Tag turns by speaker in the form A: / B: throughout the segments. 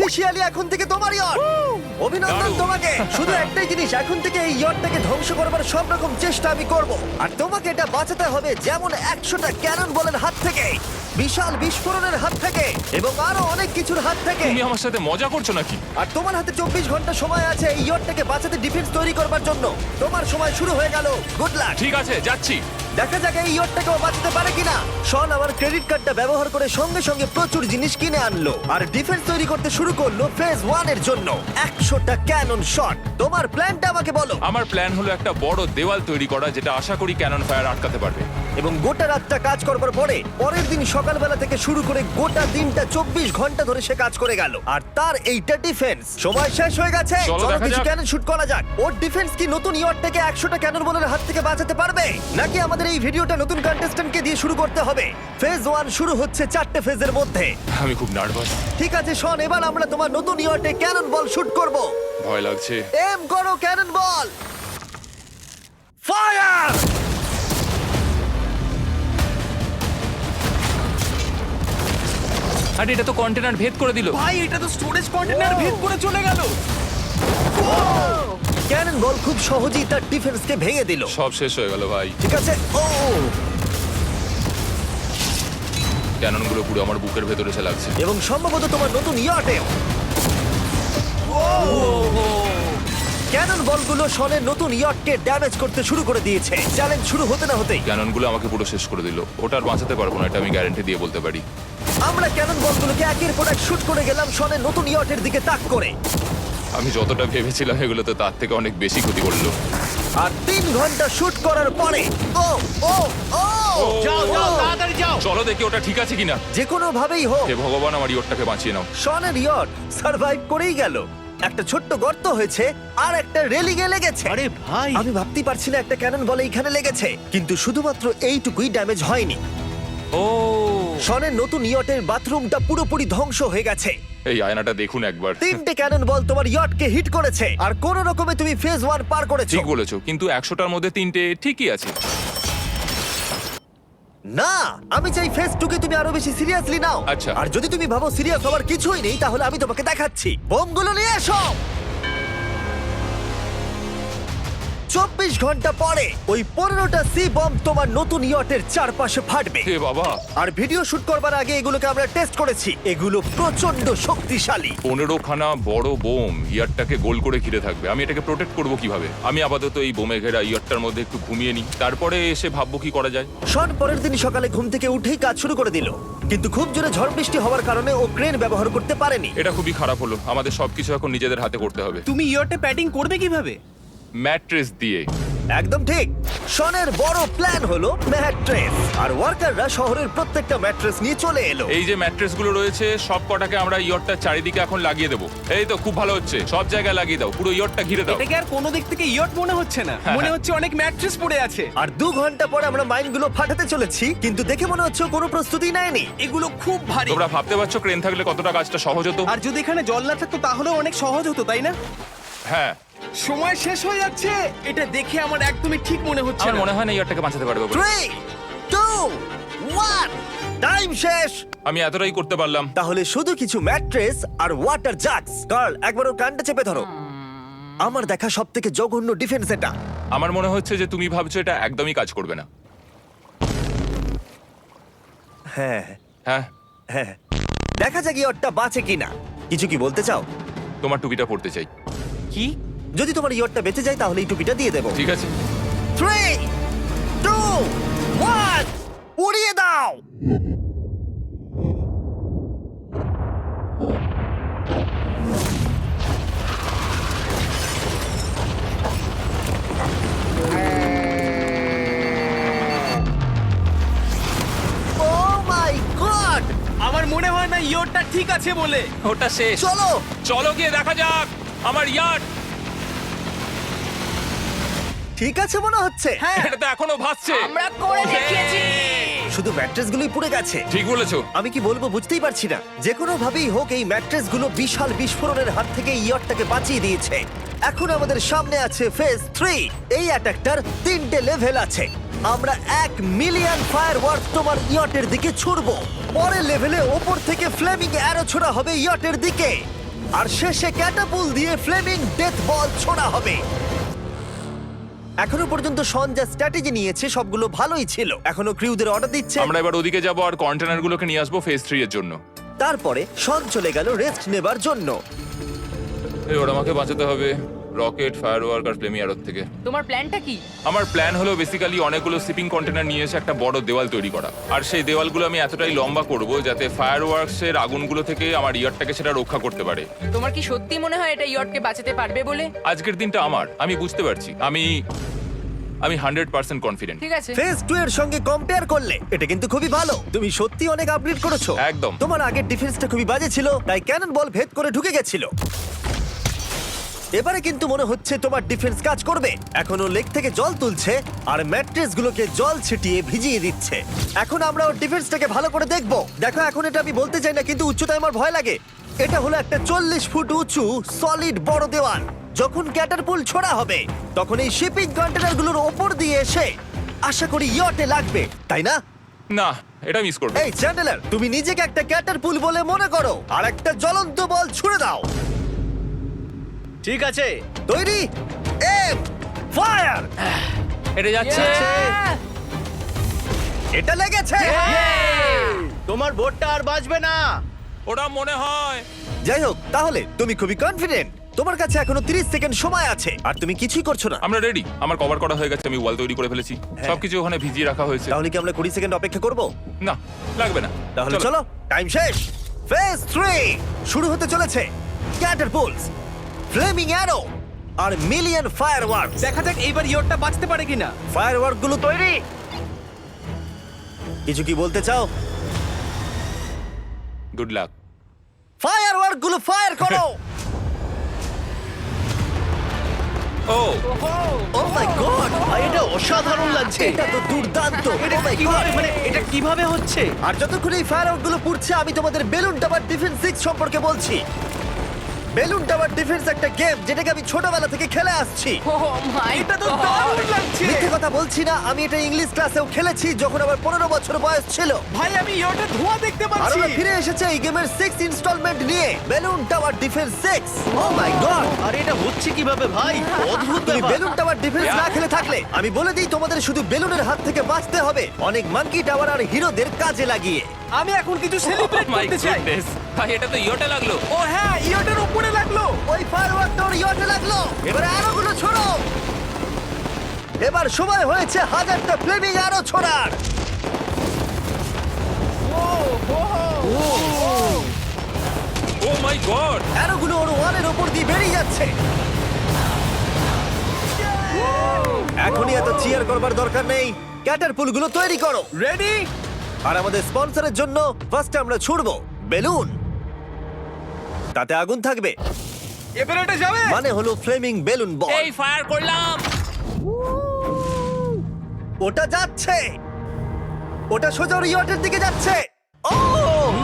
A: Officially এখন থেকে তোমার ইয়ট। অভিনন্দন
B: দারুণ।
A: তোমাকে। শুধু একটাই জিনিস, এখন থেকে এই ইয়টটাকে ধ্বংস করবার সব রকম চেষ্টা আমি করব, আর তোমাকে এটা বাঁচাতে হবে যেমন 100টা ক্যানন বলের হাত থেকে, বিশাল বিস্ফোরণের হাত থেকে, এবং আরো অনেক কিছুর হাত থেকে।
B: তুমি আমার সাথে মজা করছো নাকি?
A: আর তোমার হাতে 24 ঘন্টা সময় আছে এই ইয়টটাকে বাঁচাতে, ডিফেন্স তৈরি করবার জন্য। তোমার সময় শুরু হয়ে গেল। Good luck.
B: ঠিক আছে, যাচ্ছি।
A: দেখা যাক এই ইয়টটাকেও বাঁচাতে পারে কিনা। শন আমার ক্রেডিট কার্ডটা ব্যবহার করে সঙ্গে সঙ্গে প্রচুর জিনিস কিনে আনলো আর ডিফেন্স তৈরি করতে শুরু করলো ফেজ 1 এর জন্য 100টা ক্যানন শট। তোমার প্ল্যানটা আমাকে বলো।
B: আমার প্ল্যান হলো একটা বড় দেওয়াল তৈরি করা, যেটা আশা করি ক্যানন ফায়ার আটকাতে পারবে।
A: এবং গোটা রাতটা কাজ করবার পরে পরের দিন সকালবেলা থেকে শুরু করে গোটা দিনটা 24 ঘন্টা ধরে সে কাজ করে গেল, আর তার এইটা ডিফেন্স। সময় শেষ হয়ে গেছে।
B: চলো
A: চলো
B: দেখা
A: কিছু
B: যাক।
A: ক্যানন শুট করা যাক। ওর ডিফেন্স কি নতুন ইয়টটাকে 100টা ক্যানন বলের হাত থেকে বাঁচাতে পারবে, নাকি আমাদের এই ভিডিওটা নতুন কন্টেস্ট্যান্টকে দিয়ে শুরু করতে হবে? ফেজ 1 শুরু হচ্ছে 4টে ফেজের মধ্যে।
B: আমি খুব নার্ভাস।
A: ঠিক আছে শন, এবার আমরা তোমার নতুন ইয়টে ক্যানন বল শুট করব।
B: ভয় লাগছে।
A: এম করো ক্যানন বল। ফায়ার!
B: আরে এটা তো কন্টেনার ভেদ করে দিল।
C: ভাই এটা তো স্টোরেজ কন্টেনার ভেদ করে চলে গেল।
A: ক্যানন বল খুব সহজেই তার ডিফেন্সকে ভেঙে দিল।
B: সব শেষ হয়ে গেল ভাই।
A: ঠিক আছে। ও
B: ক্যাননগুলো পুরো আমার বুকের ভেতরে এসে লাগছে।
A: এবং সম্ভবত তোমার নতুন ইয়টেও। ক্যানন বলগুলো শনের নতুন ইয়টকে ড্যামেজ করতে শুরু করে দিয়েছে। চ্যালেঞ্জ শুরু হতে না হতেই
B: ক্যাননগুলো আমাকে পুরো শেষ করে দিল। ওটা আর বাঁচাতে পারবো না, এটা আমি গ্যারান্টি দিয়ে বলতে পারি।
A: আমরা ক্যানন বলগুলোকে একের পর এক শুট করে গেলাম শনের নতুন ইয়টের দিকে তাক করে।
B: আমি যতটা ভেবেছিলাম এগুলো তো তার থেকে অনেক বেশি ক্ষতি করলো।
A: আর 3 ঘন্টা শুট করার পরে ও ও ও
C: যাও যাও
A: ও!
C: তাড়াতাড়ি যাও।
B: চলো দেখি ওটা ঠিক আছে কিনা।
A: যে কোনো ভাবেই হোক
B: হে ভগবান, আমার ইয়টটাকে বাঁচিয়ে নাও।
A: শনের ইয়ট সার্ভাইভ করেই গেল। একটা ছোট্ট গর্ত হয়েছে আর একটা রেলিংয়ে লেগেছে।
C: আরে ভাই
A: আমি ভাবতেই পারছি না একটা ক্যানন বলে এখানে লেগেছে, কিন্তু শুধুমাত্র এইটুকুই ড্যামেজ হয়নি।
B: ও
A: শনের নতুন ইয়টের বাথরুমটা পুরোপুরি ধ্বংস হয়ে গেছে।
B: এই আয়নাটা দেখুন একবার।
A: 3টে ক্যানন বল তোমার ইয়টকে হিট করেছে, আর কোনো রকমে তুমি ফেজ 1 পার করেছো।
B: ঠিক বলেছো, কিন্তু 100টার মধ্যে 3টে ঠিকই আছে।
A: না, আমি চাই ফেজ 2 কে তুমি আরো বেশি সিরিয়াসলি নাও।
B: আচ্ছা।
A: আর যদি তুমি ভাবো সিরিয়াস হওয়ার কিছুই নেই, তাহলে আমি তোমাকে দেখাচ্ছি। বোমগুলো নিয়ে এসো। 24 ঘন্টা পরে ওই 15টা সি বম তোমার নতুন ইয়টের চারপাশে ফাটবে।
B: হে বাবা,
A: আর ভিডিও শুট করবার আগে এগুলোকে আমরা টেস্ট করেছি। এগুলো প্রচন্ড শক্তিশালী।
B: 15খানা বড় বোম ইয়ারটাকে গোল করে ঘিরে থাকবে। আমি এটাকে প্রোটেক্ট করব কিভাবে? আমি আপাতত এই বোমে ঘেরা ইয়ারটার মধ্যে একটু ঘুমিয়ে নিই, তারপরে এসে ভাববো কি করা যায়।
A: শন পরের দিন সকালে ঘুম থেকে উঠেই কাজ শুরু করে দিল, কিন্তু খুব জোরে ঝড় বৃষ্টি হওয়ার কারণে ও ক্রেন ব্যবহার করতে পারেনি।
B: এটা খুবই খারাপ হলো। আমাদের সবকিছু এখন নিজেদের হাতে করতে হবে।
C: তুমি ইয়রটা প্যাডিং করবে কিভাবে?
B: ম্যাট্রেস দিয়ে।
A: একদম ঠিক। শনের বড় প্ল্যান হলো ম্যাট্রেস, আর ওয়ার্কাররা শহরের প্রত্যেকটা ম্যাট্রেস নিয়ে চলে এলো।
B: এই যে ম্যাট্রেসগুলো রয়েছে সব কটাকে আমরা ইয়রটার চারিদিকে এখন লাগিয়ে দেবো। এই তো খুব ভালো হচ্ছে, সব জায়গায় লাগিয়ে দাও, পুরো ইয়রটা ঘিরে দাও।
C: এটাকে আর কোনো দিক থেকে ইয়ট মনে হচ্ছে না, মনে হচ্ছে অনেক ম্যাট্রেস পড়ে আছে।
A: আর 2 ঘন্টা পরে আমরা মাইনগুলো ফাটাতে চলেছি, কিন্তু দেখে মনে হচ্ছে ও কোনো প্রস্তুতি নেয়নি।
C: এগুলো খুব ভারী।
B: তোমরা ভাবতে পারছো ক্রেন থাকলে কতটা কাজটা সহজ হতো?
C: আর যদি এখানে জল না থাকতো তাহলেও অনেক সহজ হতো, তাই না?
B: হ্যাঁ,
C: সময় শেষ হয়ে যাচ্ছে। এটা দেখে আমার একদমই ঠিক মনে হচ্ছে
B: আমার
C: না।
B: মনে হয় না ইয়রটাকে বাঁচাতে পারবে বলে।
A: 3 2 1 টাইম শেষ।
B: আমি এতটাই করতে পারলাম।
A: তাহলে শুধু কিছু ম্যাট্রেস আর ওয়াটার জাগস। কার্ল, একবার ওর কানটা চেপে ধরো। আমার দেখা সবথেকে জঘন্য ডিফেন্স এটা।
B: আমার মনে হচ্ছে যে তুমি ভাবছো এটা একদমই কাজ করবে না।
A: হ্যাঁ
B: হ্যাঁ,
A: হ্যাঁ, দেখা যাক ইয়টটা বাঁচে কিনা। কিছু কি বলতে চাও?
B: তোমার টুপিটা পড়তে চাই।
C: কি?
A: যদি তোমার ইয়টটা বেঁচে যায় তাহলে এই টুপিটা দিয়ে দেবো।
B: ঠিক আছে।
A: 3 2 1 উড়িয়ে দাও। Oh my God!
C: আমার মনে হয় না ইয়রটা ঠিক আছে বলে।
B: ওটা শেষ।
A: চলো
B: চলো গিয়ে দেখা যাক আমার ইয়ার্ড।
A: ঠিক আছে মনে হচ্ছে।
C: হ্যাঁ,
B: এটা তো এখনো ভাসছে।
C: আমরা করে দেখিয়েছি।
A: শুধু ম্যাট্রেসগুলোই পুড়ে গেছে।
B: ঠিক বলেছো।
A: আমি কি বলবো বুঝতেই পারছি না। যে কোনো ভাবেই হোক এই ম্যাট্রেসগুলো বিশাল বিস্ফোরণের হাত থেকে ইয়টটাকে বাঁচিয়ে দিয়েছে। এখন আমাদের সামনে আছে ফেজ 3। এই অ্যাটাকটার 3টে লেভেল আছে। আমরা 1 মিলিয়ন ফায়ারওয়ার্ক তোমার ইয়টের দিকে ছুড়বো। পরের লেভেলে ওপর থেকে ফ্লেমিং অ্যারো ছোড়া হবে ইয়টের দিকে। আর শেষে ক্যাটাপুল দিয়ে ফ্লেমিং ডেথ বল ছোড়া হবে। এখনো পর্যন্ত শন যা স্ট্র্যাটেজি নিয়েছে সবগুলো ভালোই ছিল। এখনো ক্রিউদের অর্ডার দিচ্ছে।
B: আমরা এবার ওদিকে যাব আর কন্টেনারগুলোকে নিয়ে আসবো ফেজ 3 এর জন্য।
A: তারপরে শন চলে গেল রেস্ট নেবার জন্য।
B: এবার আমাকে বাঁচাতে হবে রকেট, ফায়ারওয়ার্ক আর ফ্লেমি অ্যারোর থেকে।
D: তোমার প্ল্যানটা কি?
B: আমার প্ল্যান হলো বেসিক্যালি অনেকগুলো শিপিং কন্টেনার নিয়ে এসে একটা বড় দেওয়াল তৈরি করা। আর সেই দেওয়ালগুলো আমি এতটাই লম্বা করব যাতে ফায়ারওয়ার্কসের আগুনগুলো থেকে আমার ইয়ারটাকে সেটা রক্ষা করতে পারে।
D: তোমার কি সত্যি মনে হয় এটা ইয়টকে বাঁচাতে পারবে বলে?
B: আজকের দিনটা আমার, আমি বুঝতে পারছি। আমি 100% কনফিডেন্ট।
D: ঠিক আছে।
A: ফেজ 2 এর সঙ্গে কম্পেয়ার করলে এটা কিন্তু খুবই ভালো। তুমি সত্যি অনেক আপগ্রেড করেছো।
B: একদম।
A: তোমার আগের ডিফেন্সটা খুবই বাজে ছিল, তাই ক্যানন বল ভেদ করে ঢুকে গেছিল। এবারে কিন্তু মনে হচ্ছে তোমার ডিফেন্স কাজ করবে। এখনো লেক থেকে জল তুলছে আর ম্যাট্রেস গুলোকে জল ছিটিয়ে ভিজিয়ে দিচ্ছে। এখন আমরা ওর ডিফেন্সটাকে ভালো করে দেখবো। দেখো, এখন এটা আমি বলতে চাই না, কিন্তু উচ্চতায় আমার ভয় লাগে। এটা হলো একটা 40 ফুট উঁচু সলিড বড় দেওয়াল। যখন ক্যাটারপুল ছোড়া হবে তখন এই শিপিং কন্টেনারগুলোর ওপর দিয়ে এসে আশা করি ইয়টে লাগবে, তাই না?
B: না, এটা মিস করব।
A: এই চ্যান্ডেলার, তুমি নিজেকে একটা ক্যাটারপুল বলে মনে করো আর একটা জ্বলন্ত বল ছুড়ে দাও।
C: ঠিক আছে।
A: তৈরি? Aim fire!
C: এটা যাচ্ছে।
D: Yeah!
A: এটা লেগেছে।
C: তোমার বোটটা আর বাঁচবে না।
B: ওটা মনে হয়।
A: যাই হোক, তাহলে তুমি খুবই কনফিডেন্ট। তোমার কাছে এখনো 30 সেকেন্ড সময় আছে আর তুমি কিছুই করছো না।
B: আমরা রেডি। আমার কভার করা হয়ে গেছে, আমি ওয়াল তৈরি করে ফেলেছি।
A: হ্যাঁ।
B: সবকিছু ওখানে ভিজিয়ে রাখা হয়েছে।
A: তাহলে কি আমরা 20 সেকেন্ড অপেক্ষা করব?
B: না, লাগবে না।
A: তাহলে চলো, টাইম শেষ। ফেজ 3 শুরু হতে চলেছে। ক্যাটারপুলস, ফ্লেমিং অ্যারো আর মিলিয়ন ফায়ারওয়ার্কস।
C: দেখা যাক এইবার ইয়টটা বাঁচতে পারে কিনা।
A: ফায়ারওয়ার্ক গুলো তৈরি। কিছু কি বলতে চাও?
B: Good luck.
A: ফায়ারওয়ার্ক গুলো ফায়ার করো।
B: ও
A: ও মাই গড,
C: এটা অসাধারণ লাগছে।
A: এটা তো দুর্দান্ত।
C: এটা
A: Oh my
C: কিভাবে,
A: God!
C: মানে এটা কিভাবে হচ্ছে?
A: আর যতক্ষণ এই ফায়ারওয়ার্ক গুলো পুড়ছে আমি তোমাদের বেলুন টাওয়ার ডিফেন্স 6 সম্পর্কে বলছি। বেলুন টাওয়ার ডিফেন্স একটা গেম যেটাকে আমি ছোটবেলা থেকে খেলে আসছি।
D: Oh my
C: এটা তো
D: God!
C: দারুণ লাগছে।
A: মিথ্যে কথা বলছি না, আমি এটা ইংলিশ ক্লাসেও খেলেছি যখন আমার 15 বছর বয়স ছিল।
C: ভাই, আমি ইয়টের ধোঁয়া দেখতে
A: আর
C: পাচ্ছি।
A: ওরা ফিরে এসেছে এই গেমের 6 ইনস্টলমেন্ট নিয়ে, বেলুন টাওয়ার ডিফেন্স 6। ও মাই গড,
C: আর এটা হচ্ছে কিভাবে ভাই? অদ্ভুত
A: তুমি
C: ব্যাপার।
A: বেলুন টাওয়ার ডিফেন্স না খেলে থাকলে আমি বলে দিই তোমাদের শুধু বেলুনের হাত থেকে বাঁচতে হবে অনেক মাঙ্কি টাওয়ার আর হিরোদের কাজে লাগিয়ে।
C: আমি এখন কিছু সেলিব্রেট
B: মাই
C: করতে চাই।
B: গুডনেস, ভাই এটা তো ইয়োটা লাগলো।
C: ও হ্যাঁ, ইয়টের উপরে লাগলো।
A: ওই ফায়ারওয়ার্কটা ওর ইয়টে লাগলো। এবারে আরোগুলো ছোড়ো। এবার সময় হয়েছে 1000টা ফ্লেমিং আরো ছোড়ার।
B: ও মাই গড।
A: অ্যারোগুলো ওর ওয়ালের ওপর দিয়ে বেরিয়ে যাচ্ছে। এখনই এত চিয়ার করবার দরকার নেই, ক্যাটারপুলগুলো তৈরি করো।
C: রেডি?
A: আর আমাদের স্পন্সরের জন্য ফার্স্টে আমরা ছুড়বো বেলুন, তাতে আগুন থাকবে,
C: এবার এটা যাবে।
A: মানে হলো ফ্লেমিং বেলুন বল।
B: এই ফায়ার করলাম।
A: ওটা যাচ্ছে, ওটা সোজা ওর ইয়টের দিকে যাচ্ছে। ও,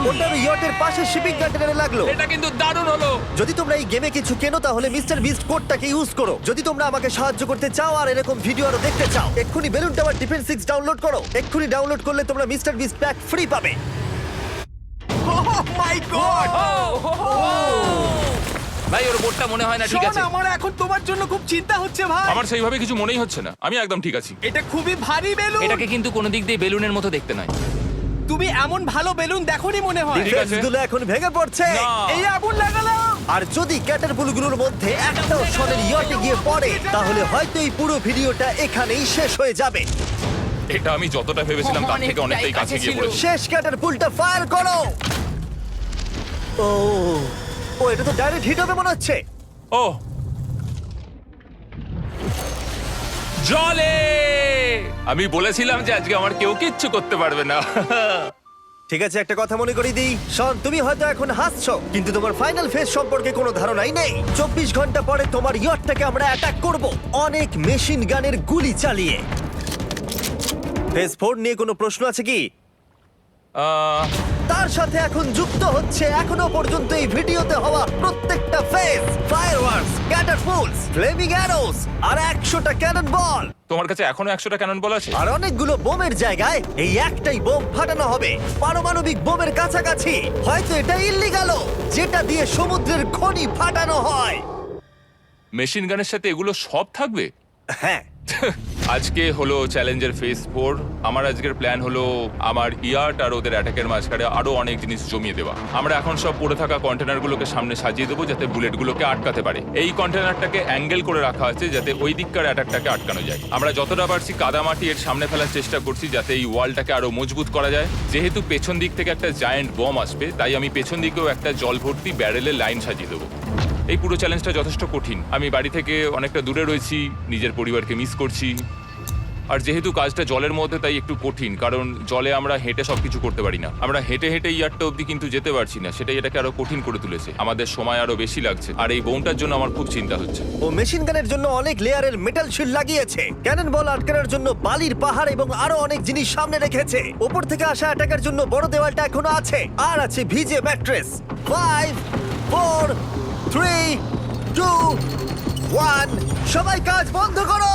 A: ওটা ওর ইয়টের পাশে শিপিং কন্টেনারে লাগলো।
B: এটা কিন্তু দারুণ হলো।
A: যদি তোমরা এই গেমে কিছু কেনো তাহলে মিস্টার বিস্ট কোডটাকে ইউজ করো। যদি তোমরা আমাকে সাহায্য করতে চাও আর এরকম ভিডিও আরো দেখতে চাও, এক্ষুনি বেলুন টাওয়ার ডিফেন্স 6 ডাউনলোড করো। এক্ষুনি ডাউনলোড করলে তোমরা মিস্টার বিস্ট প্যাক ফ্রি পাবে।
C: ও মাই গড।
B: ভাই ওর বোটটা মনে হয় না ঠিক
C: শোন,
B: আছে।
C: আমার এখন তোমার জন্য খুব চিন্তা হচ্ছে ভাই।
B: আমার সেইভাবে কিছু মনেই হচ্ছে না, আমি একদম ঠিক আছি।
C: এটা খুবই ভারী বেলুন।
E: এটাকে কিন্তু কোনো দিক দিয়ে বেলুনের মতো দেখতে নয়।
C: তুমি এমন ভালো বেলুন দেখোনি মনে হয়।
B: ঠিক আছে।
A: ডিফেন্সগুলো এখন ভেঙে পড়ছে।
B: না।
C: এই আগুন লাগালাম।
A: আর যদি ক্যাটারপুলগুলোর মধ্যে একটাও শনের ইয়টে গিয়ে পড়ে তাহলে হয়তো এই পুরো ভিডিওটা এখানেই শেষ হয়ে যাবে।
B: এটা আমি যতটা ভেবেছিলাম তার থেকে অনেকটাই কাছে গিয়ে পড়েছে।
A: শেষ ক্যাটারপুলটা ফায়ার করো। ও, ও এটা তো ডাইরেক্ট হিট হবে মনে হচ্ছে।
B: ও জলে, আমি বলেছিলাম যে আজকে আমার কেউ কিচ্ছু করতে পারবে না।
A: ঠিক আছে, একটা কথা মনে করিয়ে দিই, শন, তুমি হয়তো এখন হাসছো কিন্তু তোমার ফাইনাল ফেজ সম্পর্কে কোনো ধারণাই নেই। 24 ঘন্টা পরে তোমার ইয়টটাকে আমরা অ্যাটাক করব অনেক মেশিন গানের গুলি চালিয়ে। ফেজ 4 নিয়ে কোনো প্রশ্ন আছে কি?
B: আহ,
A: তার তার সাথে এখন যুক্ত হচ্ছে এখনো পর্যন্ত এই ভিডিওতে হওয়া প্রত্যেকটা face, fireworks, catapults, flaming arrows আর 100টা ক্যানন বল।
B: তোমার কাছে এখনো 100টা ক্যানন বল আছে?
A: আর অনেকগুলো বোমের জায়গায় এই একটাই বোম ফাটানো হবে, পারমাণবিক বোমের কাছাকাছি। হয়তো এটা ইল্লিগাল, যেটা দিয়ে সমুদ্রের খনি ফাটানো হয়।
B: মেশিন গানের সাথে এগুলো সব থাকবে?
A: হ্যাঁ,
B: আজকে হলো চ্যালেঞ্জের ফেজ 4। আমার আজকের প্ল্যান হলো আমার ইয়ার্ট আর ওদের অ্যাটাকের মাঝখানে আরো অনেক জিনিস জমিয়ে দেওয়া। আমরা এখন সব পড়ে থাকা কন্টেনারগুলোকে সামনে সাজিয়ে দেবো যাতে বুলেটগুলোকে আটকাতে পারে। এই কন্টেনারটাকে অ্যাঙ্গেল করে রাখা আছে যাতে ওই দিককার অ্যাটাকটাকে আটকানো যায়। আমরা যতটা পারছি কাদামাটি এর সামনে ফেলার চেষ্টা করছি যাতে এই ওয়ালটাকে আরো মজবুত করা যায়। যেহেতু পেছন দিক থেকে একটা জায়ান্ট বম আসবে, তাই আমি পেছন দিকেও একটা জল ভর্তি ব্যারেলের লাইন সাজিয়ে দেবো। এই পুরো চ্যালেঞ্জটা যথেষ্ট কঠিন। আমি বাড়ি থেকে অনেকটা দূরে রয়েছি, নিজের পরিবারকে মিস করছি। আর যেহেতু কাজটা জলের মধ্যে, তাই একটু কঠিন, কারণ জলে আমরা হেঁটে সবকিছু করতে পারি না। আমরা হেঁটে হেঁটে ইয়ারটা অব্দি কিন্তু যেতে পারছি না, সেটাই এটাকে আরো কঠিন করে তুলেছে। আমাদের সময় আরো বেশি লাগছে, আর এই বোমটার জন্য আমার খুব চিন্তা হচ্ছে।
A: ও মেশিন গানের জন্য অনেক লেয়ারের মেটাল শিল্ড লাগিয়েছে, ক্যানন বল আটকানোর জন্য বালির পাহাড় এবং আরো অনেক জিনিস সামনে রেখেছে। ওপর থেকে আসা অ্যাটাকের জন্য বড় দেওয়ালটা এখনো আছে, আর আছে ভিজে ম্যাট্রেস। 5 4 3 2 1 সবাই কাজ বন্ধ করো,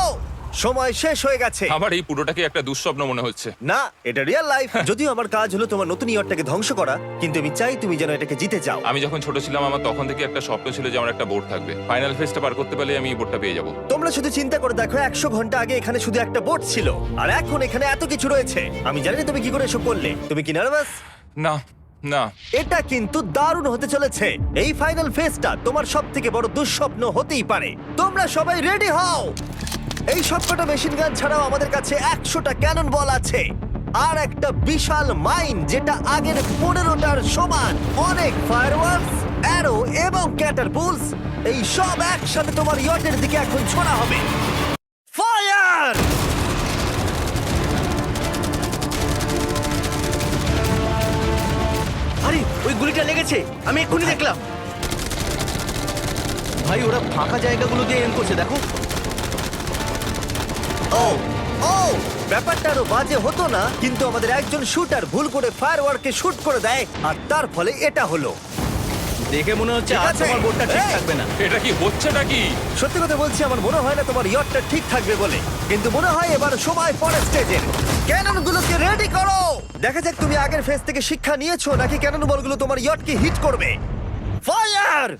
A: সময় শেষ হয়ে গেছে।
B: আমার এই পুরোটাকে একটা দুঃস্বপ্ন মনে হচ্ছে।
A: না, এটা রিয়েল লাইফ। যদিও আমার কাজ হলো তোমার নতুন ইয়ারটাকে ধ্বংস করা, কিন্তু আমি চাই তুমি যেন এটাকে জিতে যাও।
B: আমি যখন ছোট ছিলাম, আমার তখন থেকে একটা স্বপ্ন ছিল যে আমার একটা বোট থাকবে। ফাইনাল ফেজটা পার করতে পারলে আমি এই বোটটা পেয়ে যাবো।
A: তোমরা শুধু চিন্তা করে দেখো, 100 ঘন্টা আগে এখানে শুধু একটা বোট ছিল, আর এখন এখানে এত কিছু রয়েছে। আমি জানি না তুমি কি করে এসব করলে। তুমি কি নার্ভাস?
B: না না,
A: এটা কিন্তু দারুণ হতে চলেছে। এই ফাইনাল ফেজটা তোমার সবথেকে বড় দুঃস্বপ্ন হতেই পারে। তোমরা সবাই রেডি হও। এই সবকটা মেশিন গান ছাড়াও আমাদের কাছে 100টা ক্যানন বল আছে, আর একটা বিশাল মাইন যেটা আগের 15টার সমান। অনেক ফায়ারওয়ার্কস, অ্যারো এবং ক্যাটারপুলস, এই সব একসাথে তোমার ইয়টের দিকে এখন ছোড়া হবে। ফায়ার!
C: আরে ওই গুলিটা লেগেছে, আমি এক্ষুনি দেখলাম। ভাই ওরা ফাঁকা জায়গাগুলো দিয়ে এম করছে, দেখো।
A: ও ও ব্যাপারটা আরো বাজে হতো না, কিন্তু আমাদের একজন শুটার ভুল করে ফায়ারওয়ার্ককে শুট করে দেয়, আর তার ফলে এটা হলো।
C: দেখে মনে হচ্ছে
A: ঠিক
C: আজ
A: আছে।
C: তোমার বোটটা ঠিক
A: এই!
C: থাকবে না।
B: এটা কি হচ্ছেটা কি?
A: সত্যি কথা বলছি, আমার মনে হয় না তোমার ইয়টটা ঠিক থাকবে বলে, কিন্তু মনে হয় এবার সময় পরের স্টেজের। ক্যাননগুলোকে রেডি করো। দেখা যাক তুমি আগের ফেজ থেকে শিক্ষা নিয়েছো নাকি ক্যানন বলগুলো তোমার ইয়টকে হিট করবে। ফায়ার!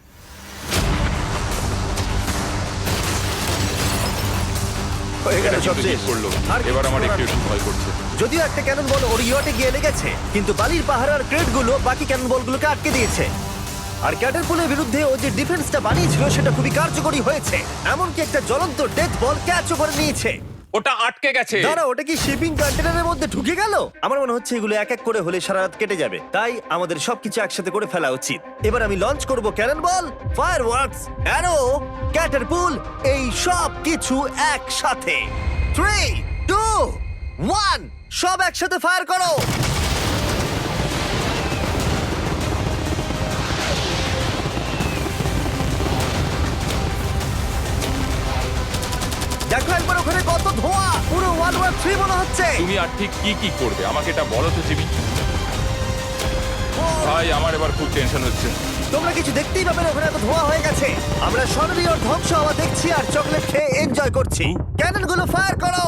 A: হয়ে গেল
B: এটা
A: সব
B: কিন্তু
A: শেষ।
B: ঠিক করলো।
A: আর
B: এবার আমার
A: কিছু
B: একটু
A: করার
B: একটু ভয় করছে।
A: যদিও একটা ক্যানন বল ওর ইয়টে গিয়ে লেগেছে, কিন্তু বালির পাহাড় আর ক্রেটগুলো বাকি ক্যানন বলগুলোকে আটকে দিয়েছে। আর ক্যাটারপুলের বিরুদ্ধে ও যে ডিফেন্সটা বানিয়েছিল সেটা খুবই কার্যকরী হয়েছে। এমনকি একটা জ্বলন্ত ডেথ বল ক্যাচও করে নিয়েছে।
B: ওটা আটকে গেছে।
A: দাঁড়া, ওটা কি শিপিং কন্টেনারের মধ্যে ঢুকে গেল? আমার মনে হচ্ছে এগুলো এক এক করে হলে সারা রাত কেটে যাবে, তাই আমাদের সবকিছু একসাথে করে ফেলা উচিত। এবার আমি লঞ্চ করব ক্যানন বল, ফায়ারওয়ার্কস, অ্যারো, ক্যাটারপুল, এই সব কিছু একসাথে। 3 2 1 সব একসাথে ফায়ার করো। দেখো একবার ওখানে কত ধোঁয়া, পুরো ওয়ার্ল্ড ওয়ার 3 মনে হচ্ছে।
B: তুমি আর ঠিক কি কি করবে আমাকে এটা বলো তো জিমি। ভাই আমার এবার খুব টেনশন হচ্ছে।
A: তোমরা কিছু দেখতেই পাবে না, ওখানে এত ধোঁয়া হয়ে গেছে। আমরা সবারই ওর ধ্বংস হওয়া দেখছি আর চকলেট খেয়ে এনজয় করছি। ক্যাননগুলো ফায়ার করো।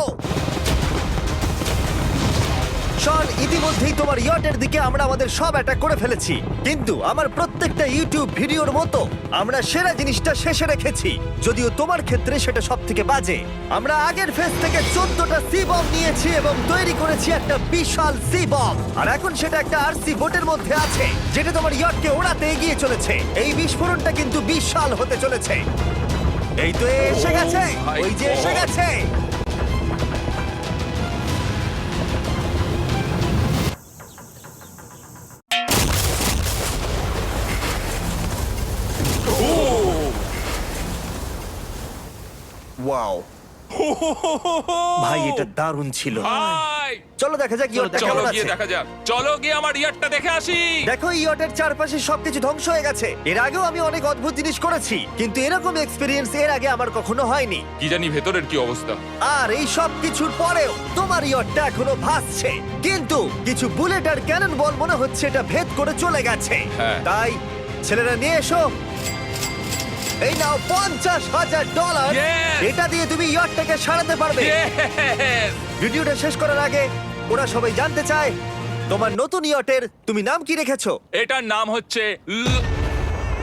A: শন, ইতিমধ্যেই তোমার ইয়টের দিকে আমরা আমাদের সব অ্যাটাক করে ফেলেছি, কিন্তু আমার প্রত্যেকটা ইউটিউব ভিডিওর মতো আমরা সেরা জিনিসটা শেষে রেখেছি। যদিও তোমার ক্ষেত্রে সেটা সব থেকে বাজে। আমরা আগের ফেজ থেকে 14টা সি বম নিয়েছি এবং তৈরি করেছি একটা বিশাল সি বম, আর এখন সেটা একটা আরসি বোটের মধ্যে আছে যেটা তোমার ইয়টকে ওড়াতে এগিয়ে চলেছে। এই বিস্ফোরণটা কিন্তু বিশাল হতে চলেছে। এই তো এসে গেছে, ওই যে এসে গেছে। ওয়াও ভাই, এটা দারুণ ছিল।
B: ভাই
A: চলো দেখা যাক ইয়টটা
B: চলো
A: কেমন
B: গিয়ে
A: আছে।
B: দেখা যাক, চলো গিয়ে আমার ইয়ারটা দেখে আসি।
A: দেখো ইয়টের চারপাশে সবকিছু ধ্বংস হয়ে গেছে। এর আগেও আমি অনেক অদ্ভুত জিনিস করেছি, কিন্তু এরকম এক্সপেরিয়েন্স এর আগে আমার কখনো হয়নি।
B: কি জানি ভেতরের কি অবস্থা।
A: আর এই সব কিছুর পরেও তোমার ইয়টটা এখনো ভাসছে, কিন্তু কিছু বুলেট আর ক্যানন বল মনে হচ্ছে এটা ভেদ করে চলে গেছে।
B: হ্যাঁ।
A: তাই ছেলেরা নিয়ে এসো, এই নাও $50,000।
B: Yes!
A: এটা দিয়ে তুমি ইয়টটাকে সারাতে পারবে।
B: Yes!
A: ভিডিওটা শেষ করার আগে ওরা সবাই জানতে চায় তোমার নতুন ইয়টের তুমি নাম কি রেখেছো।
B: এটার নাম হচ্ছে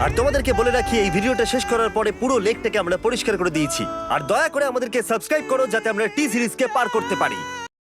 A: আর তোমাদেরকে বলে রাখি, এই ভিডিওটা শেষ করার পরে পুরো লেকটাকে আমরা পরিষ্কার করে দিয়েছি। আর দয়া করে আমাদেরকে সাবস্ক্রাইব করো যাতে আমরা টি সিরিজকে পার করতে পারি।